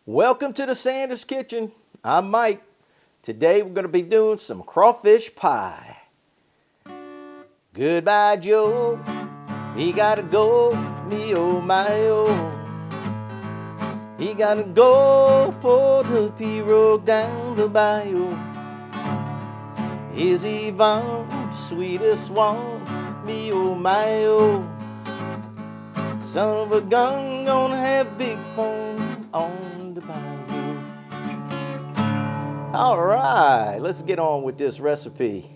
Welcome to the Sanders Kitchen. I'm Mike. Today we're going to be doing some crawfish pie. Goodbye, Joe. He gotta go, me oh my oh. He gotta go for the pirogue down the bayou. Is he Yvonne, sweetest one, me oh my oh. Son of a gun, gonna have big fun on the bayou. All right, let's get on with this recipe.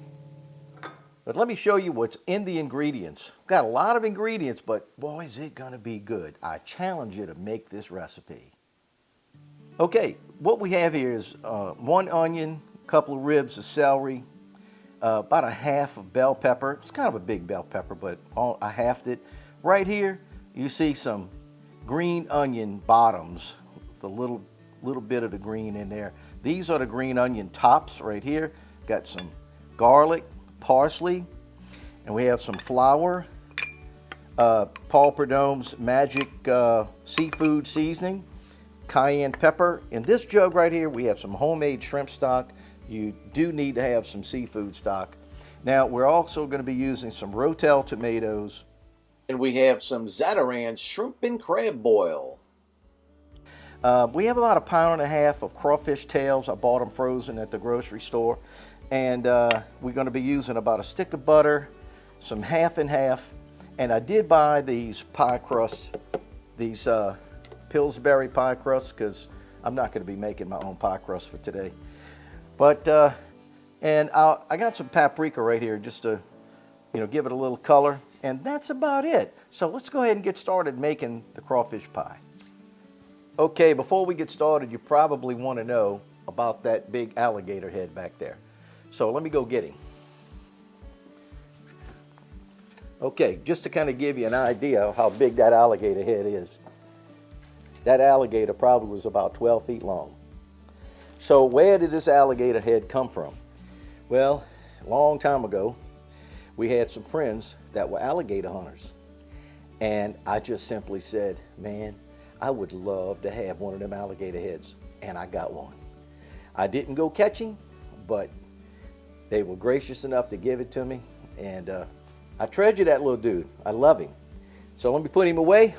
But let me show you what's in the ingredients. Got a lot of ingredients, but boy, is it gonna be good. I challenge you to make this recipe. Okay, what we have here is 1 onion, a couple of ribs of celery, about a half of bell pepper. It's kind of a big bell pepper, but I halved it. Right here, you see some green onion bottoms, the little bit of the green in there. These are the green onion tops right here. Got some garlic, parsley, and we have some flour, Paul Prudhomme's magic seafood seasoning, cayenne pepper. In this jug right here, we have some homemade shrimp stock. You do need to have some seafood stock. Now, we're also going to be using some Rotel tomatoes, and we have some Zatarain's shrimp and crab boil. We have about 1.5 pounds of crawfish tails. I bought them frozen at the grocery store. And we're going to be using about a stick of butter, some half and half. And I did buy these pie crusts, these Pillsbury pie crusts, because I'm not going to be making my own pie crust for today. But, I got some paprika right here just to, give it a little color. And that's about it. So let's go ahead and get started making the crawfish pie. Okay, before we get started, you probably want to know about that big alligator head back there. So let me go get him. Okay, just to kind of give you an idea of how big that alligator head is. That alligator probably was about 12 feet long. So where did this alligator head come from? Well, a long time ago, we had some friends that were alligator hunters. And I just simply said, man, I would love to have one of them alligator heads. And I got one. I didn't go catching, but they were gracious enough to give it to me. And I treasure that little dude. I love him. So let me put him away.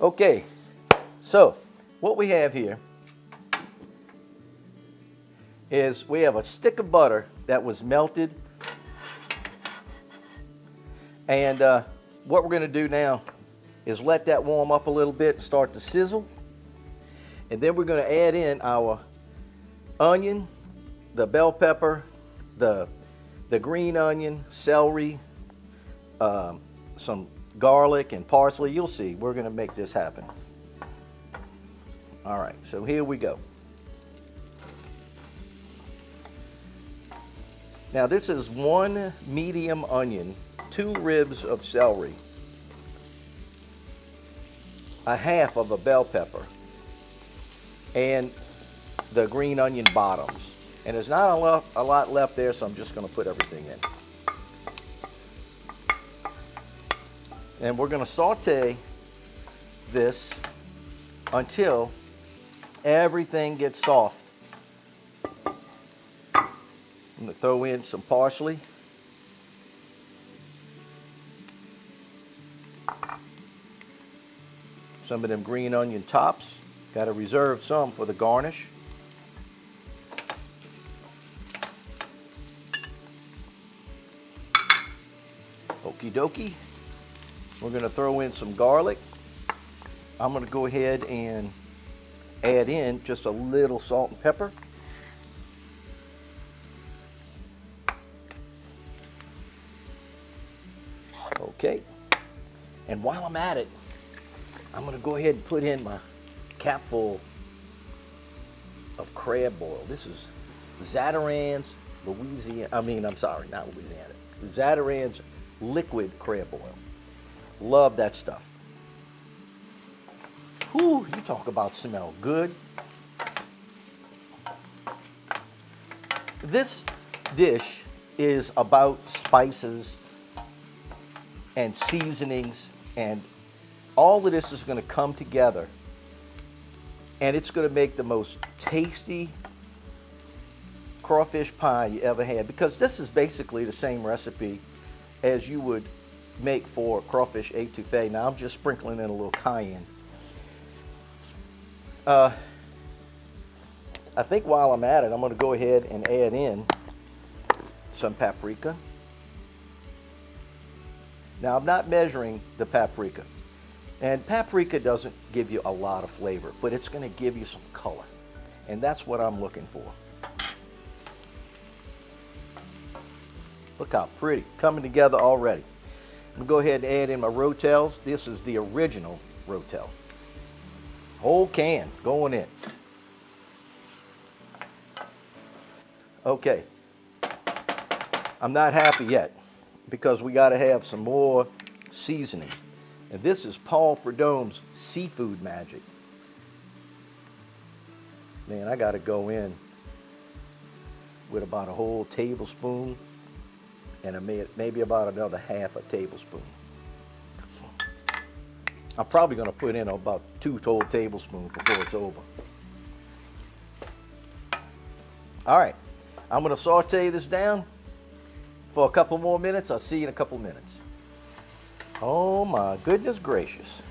Okay, so what we have here is we have a stick of butter that was melted. And what we're going to do now is let that warm up a little bit and start to sizzle. And then we're going to add in our onion, the bell pepper, the green onion, celery, some garlic and parsley. You'll see, we're going to make this happen. All right, so here we go. Now this is 1 medium onion, 2 ribs of celery, a half of a bell pepper, and the green onion bottoms. And there's not a lot left there, so I'm just going to put everything in. And we're going to saute this until everything gets soft. I'm going to throw in some parsley. Some of them green onion tops. Got to reserve some for the garnish. Okie dokie. We're going to throw in some garlic. I'm going to go ahead and add in just a little salt and pepper. Okay. And while I'm at it, I'm going to go ahead and put in my capful of crab boil. This is Zatarain's Zatarain's liquid crab boil. Love that stuff. Whew, you talk about smell good. This dish is about spices and seasonings and all of this is going to come together, and it's going to make the most tasty crawfish pie you ever had, because this is basically the same recipe as you would make for crawfish étouffée. Now I'm just sprinkling in a little cayenne. I think while I'm at it, I'm going to go ahead and add in some paprika. Now I'm not measuring the paprika, and paprika doesn't give you a lot of flavor, but it's going to give you some color, and that's what I'm looking for. Look how pretty, coming together already. I'm going to go ahead and add in my Rotels. This is the original Rotel. Whole can going in. Okay. I'm not happy yet because we got to have some more seasoning. And this is Prudhomme's Seafood Magic. Man, I got to go in with about a whole tablespoon, and maybe about another half a tablespoon. I'm probably going to put in about 2 whole tablespoons before it's over. All right, I'm going to saute this down for a couple more minutes. I'll see you in a couple minutes. Oh my goodness gracious.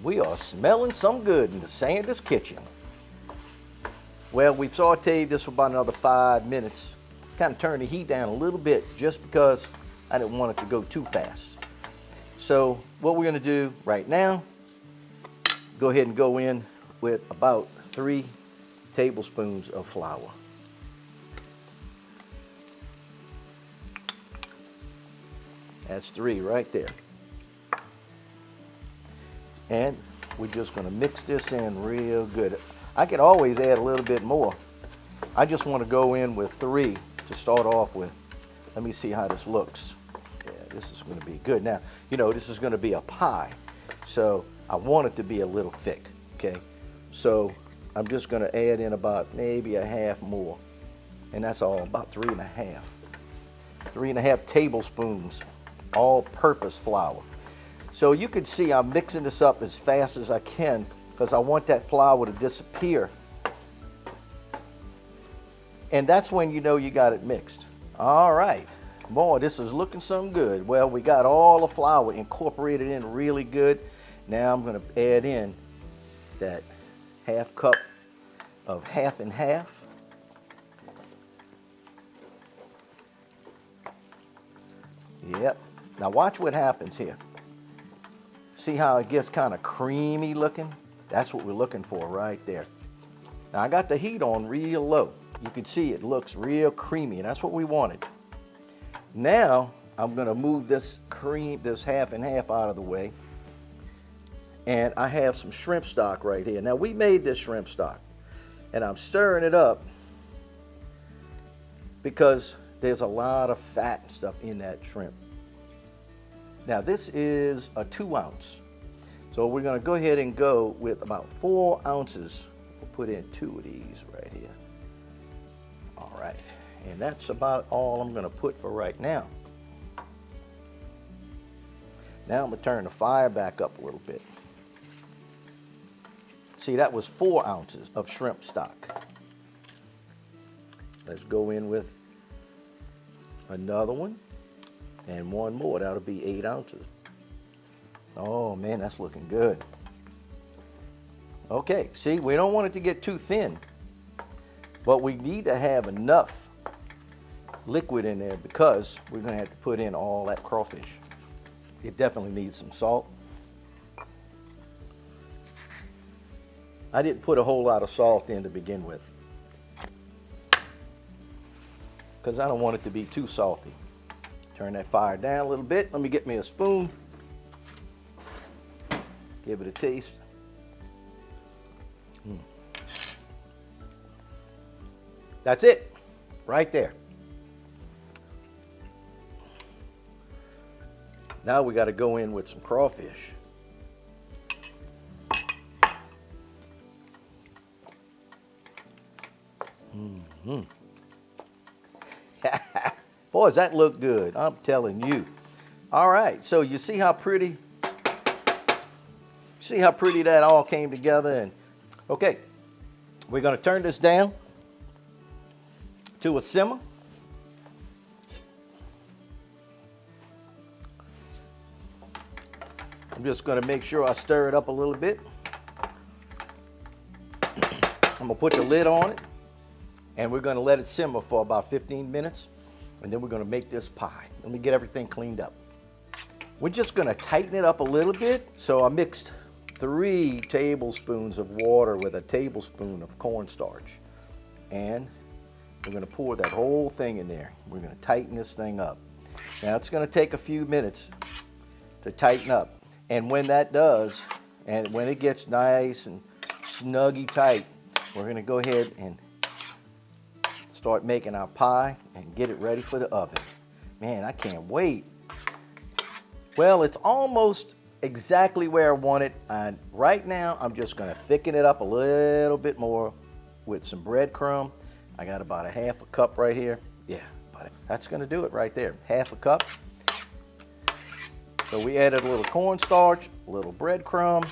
We are smelling some good in the Sanders kitchen. Well, we've sauteed this for about another 5 minutes. Kind of turned the heat down a little bit just because I didn't want it to go too fast. So what we're going to do right now, go ahead and go in with about 3 tablespoons of flour. That's 3 right there. And we're just going to mix this in real good. I could always add a little bit more. I just want to go in with 3 to start off with. Let me see how this looks. Yeah, this is going to be good. Now, you know, this is going to be a pie, so I want it to be a little thick, okay? So I'm just going to add in about maybe a half more, and that's all, about 3.5. 3.5 tablespoons all-purpose flour. So you can see I'm mixing this up as fast as I can because I want that flour to disappear. And that's when you know you got it mixed. All right, boy, this is looking some good. Well, we got all the flour incorporated in really good. Now I'm going to add in that half cup of half and half. Yep. Now watch what happens here. See how it gets kind of creamy looking? That's what we're looking for right there. Now I got the heat on real low. You can see it looks real creamy, and that's what we wanted. Now I'm going to move this half and half out of the way, and I have some shrimp stock right here. Now we made this shrimp stock, and I'm stirring it up because there's a lot of fat and stuff in that shrimp. Now this is a 2 ounce, so we're going to go ahead and go with about 4 ounces. We'll put in 2 of these right here. All right, and that's about all I'm going to put for right now. Now I'm going to turn the fire back up a little bit. See, that was 4 ounces of shrimp stock. Let's go in with another one and 1 more. That'll be 8 ounces. Oh man, that's looking good. Okay, see, we don't want it to get too thin, but we need to have enough liquid in there because we're going to have to put in all that crawfish. It definitely needs some salt. I didn't put a whole lot of salt in to begin with because I don't want it to be too salty. Turn that fire down a little bit. Let me get me a spoon. Give it a taste. That's it, right there. Now we got to go in with some crawfish. Boy, does that look good, I'm telling you. All right, so you see how pretty See how pretty that all came together? And okay, we're going to turn this down to a simmer. I'm just going to make sure I stir it up a little bit. I'm going to put the lid on it, and we're going to let it simmer for about 15 minutes, and then we're going to make this pie. Let me get everything cleaned up. We're just going to tighten it up a little bit. So I mixed 3 tablespoons of water with a tablespoon of cornstarch, and we're going to pour that whole thing in there. We're going to tighten this thing up. Now it's going to take a few minutes to tighten up. And when that does, and when it gets nice and snuggy tight, we're going to go ahead and start making our pie and get it ready for the oven. Man, I can't wait. Well, it's almost exactly where I want it. And right now, I'm just going to thicken it up a little bit more with some breadcrumb. I got about a 1/2 cup right here. Yeah, but that's going to do it right there. 1/2 cup. So we added a little cornstarch, a little breadcrumb,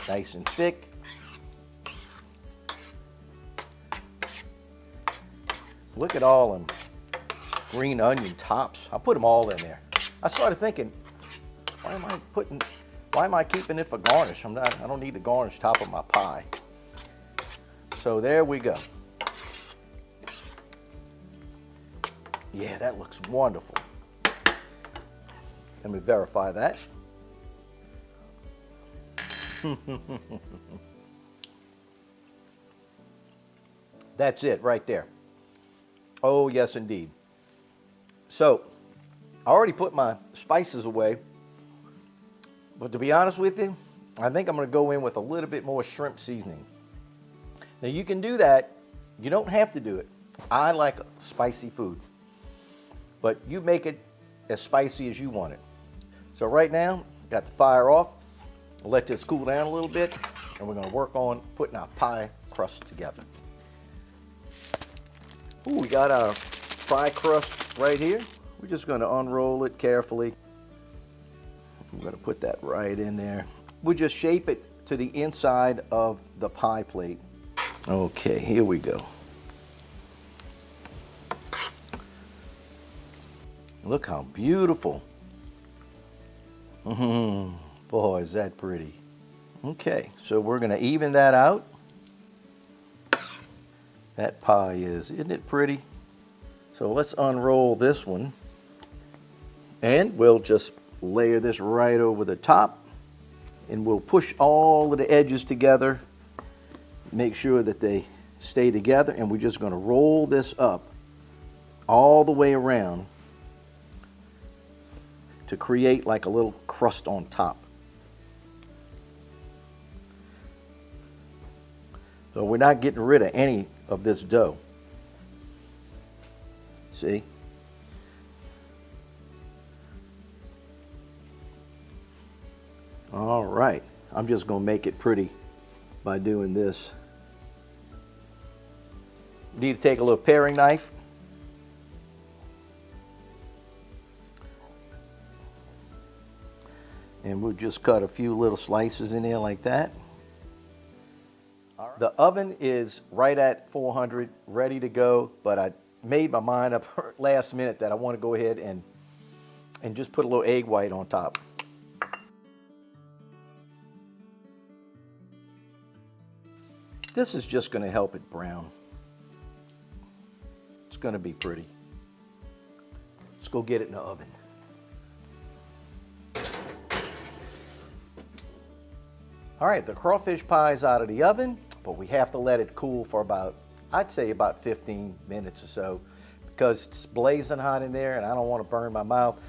nice and thick. Look at all them green onion tops. I put them all in there. I started thinking, why am I keeping it for garnish? I don't need the garnish top of my pie. So there we go. Yeah, that looks wonderful. Let me verify that. That's it right there. Oh, yes, indeed. So, I already put my spices away. But to be honest with you, I think I'm going to go in with a little bit more shrimp seasoning. Now, you can do that. You don't have to do it. I like spicy food. But you make it as spicy as you want it. So right now, got the fire off. I'll let this cool down a little bit, and we're going to work on putting our pie crust together. Ooh, we got our pie crust right here. We're just going to unroll it carefully. I'm going to put that right in there. We'll just shape it to the inside of the pie plate. Okay, here we go. Look how beautiful. Boy, is that pretty. Okay, so we're going to even that out. That pie isn't it pretty? So let's unroll this one. And we'll just layer this right over the top. And we'll push all of the edges together. Make sure that they stay together. And we're just going to roll this up all the way around to create like a little crust on top. So we're not getting rid of any of this dough. See? All right. I'm just going to make it pretty by doing this. You need to take a little paring knife. And we'll just cut a few little slices in there like that. All right. The oven is right at 400, ready to go, but I made my mind up last minute that I want to go ahead and just put a little egg white on top. This is just going to help it brown. It's going to be pretty. Let's go get it in the oven. All right, the crawfish pie is out of the oven, but we have to let it cool for about, I'd say about 15 minutes or so, because it's blazing hot in there and I don't want to burn my mouth.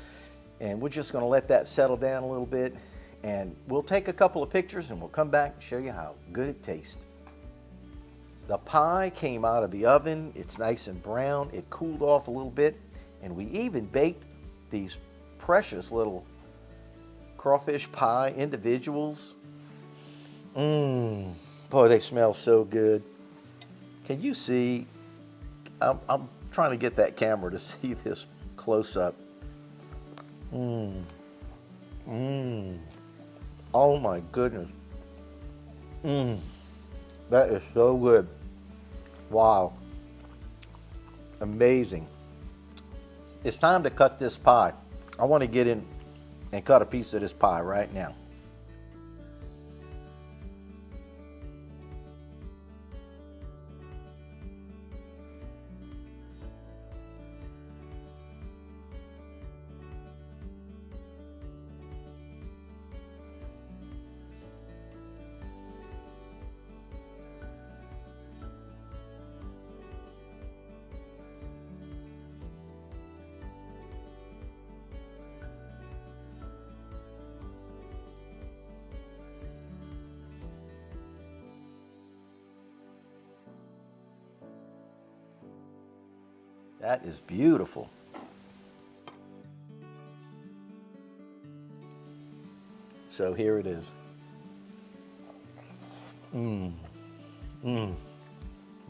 And we're just going to let that settle down a little bit, and we'll take a couple of pictures and we'll come back and show you how good it tastes. The pie came out of the oven. It's nice and brown. It cooled off a little bit, and we even baked these precious little crawfish pie individuals. Boy, they smell so good. Can you see? I'm trying to get that camera to see this close up. Oh my goodness. That is so good. Wow. Amazing. It's time to cut this pie. I want to get in and cut a piece of this pie right now. That is beautiful. So here it is.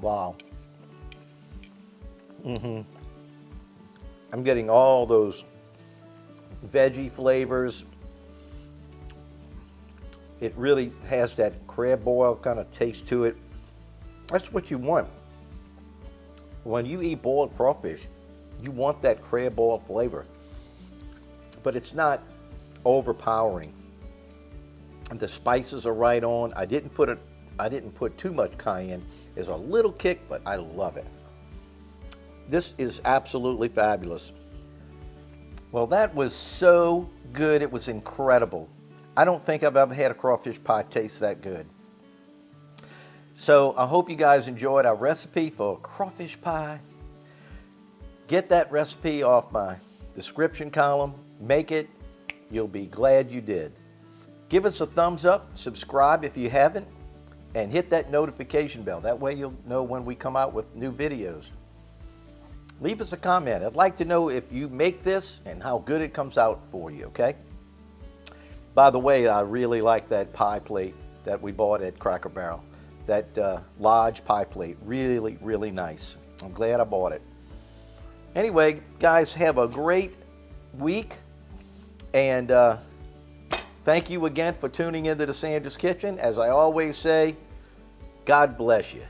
Wow. I'm getting all those veggie flavors. It really has that crab boil kind of taste to it. That's what you want. When you eat boiled crawfish, you want that crab boil flavor, but it's not overpowering. And the spices are right on. I didn't put too much cayenne. There's a little kick, but I love it. This is absolutely fabulous. Well, that was so good. It was incredible. I don't think I've ever had a crawfish pie taste that good. So I hope you guys enjoyed our recipe for crawfish pie. Get that recipe off my description column. Make it. You'll be glad you did. Give us a thumbs up, subscribe if you haven't, and hit that notification bell. That way you'll know when we come out with new videos. Leave us a comment. I'd like to know if you make this and how good it comes out for you, okay? By the way, I really like that pie plate that we bought at Cracker Barrel. That Lodge pie plate, really, really nice. I'm glad I bought it. Anyway, guys, have a great week, and thank you again for tuning into the Sandra's Kitchen. As I always say, God bless you.